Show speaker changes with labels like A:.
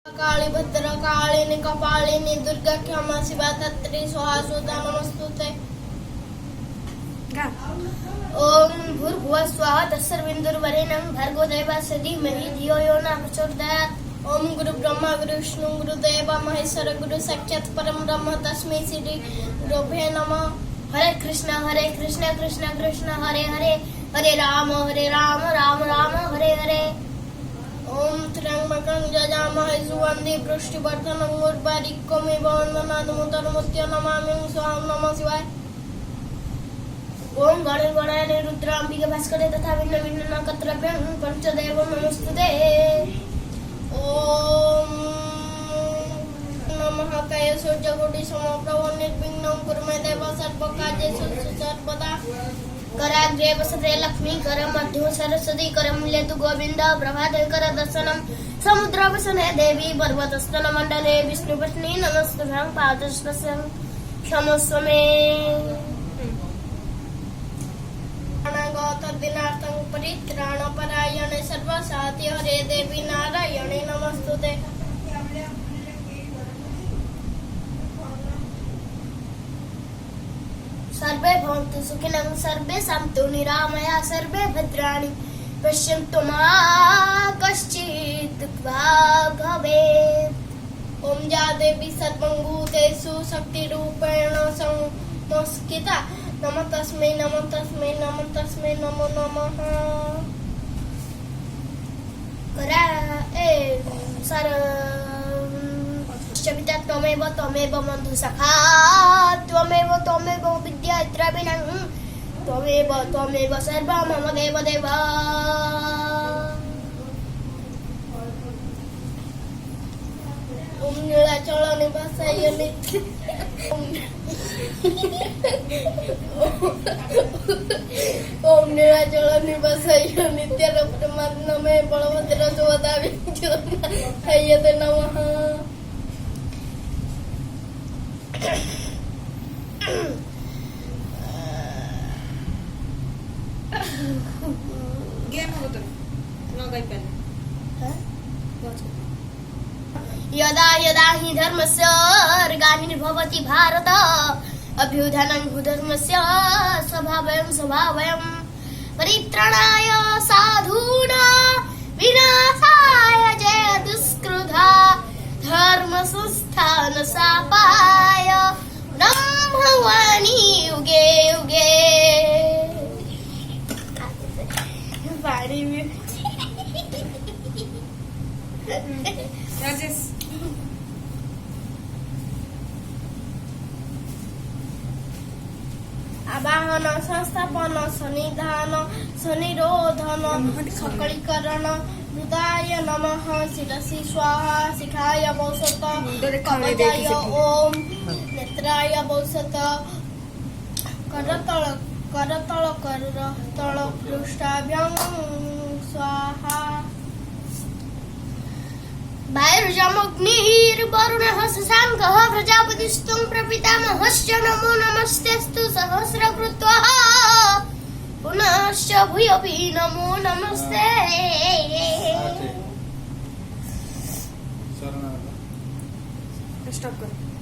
A: काली भद्र कालिनी कपालिनी दुर्गा क्षमा शिवा धत्री स्वाहा स्वधा नमस्तुते। ओम भूर्भुवः स्वः तत्सवितुर्वरेण्यं भर्गो देवस्य धीमहि धियो यो न प्रचोदयात्। ओम गुरु ब्रह्मा गुरु विष्णु गुरुदेव महेश्वर गुरु साक्षात् परम ब्रह्म तस्मै श्री गुरुभ्यो नमः। हरे कृष्ण कृष्ण कृष्ण हरे हरे, हरे राम राम राम हरे हरे। ओम त्र्यंबकं यजामहे सुगन्धिं पुष्टिवर्धनं उर्वारुकमिव वन्दनात् नमामि स्वाहा नमः शिवाय। ओम गणे रुद्राम्बिके भास्करे तथा भिन्न भिन्न नक्षत्रभ्यं पंचदेवं नमस्तुते। ओम नमः काय सूर्यकोटि समप्रभ निर्विघ्नं कुरु मे देव सर्वकार्येषु सर्वदा। कराग्रे वसते लक्ष्मी करमध्ये सरस्वती करमूले गोविंद प्रभाते कर दर्शनम समुद्रवसने देवी पर्वतस्थल मंडले विष्णुपत्नी नमस्तुभ्यं पादस्पर्शं क्षमस्व मे। अनागत दिनार्थं परित्राणपरायणे सर्वसाति हरे देवी नारायणे नमस्तुते। सर्वे भवन्तु सुखिनः सर्वे सन्तु निरामयाः सर्वे भद्राणि पश्यन्तु मा कश्चित् दुःखभाग् भवेत्। ओम या देवी सर्वभूतेषु शक्तिरूपेण संस्थिता नमः तस्मै नमो नमः। त्वमेव बन्धु सखा त्वमेव विद्या द्रविणं त्वमेव सर्वं मम देव देव। ओम नीलाचल निवासाय नित्य ओम नीलाचल निवासाय नित्य परमात्मे बलभद्र सुभद्रा विष्णुते नमः। यदा यदा हि धर्मस्य ग्लानिर्भवति भारत अभ्युत्थानं धर्मस्य स्वभावयं परित्राणाय साधूनां विनाशाय जय दुष्कृता धर्म संस्थान स्थापनाय ब्रह्मवाणी युगे युगे। आवाहन संस्थापन सन्निधान सनिरोधन सकलीकरण हृदय नमः शिरसि स्वाहा शिखाय वसत कवचाय ओम नेत्राय वसत करतल पृष्ठाभ्यं स्वाहा। वायुर्यमग्निर्वरुणः शशाङ्कः प्रजापतिस्त्वं प्रपितामहश्च नमो नमस्तेऽस्तु सहस्रकृत्वः पुनश्च भूयोऽपि नमो नमस्ते। स्टॉप करो।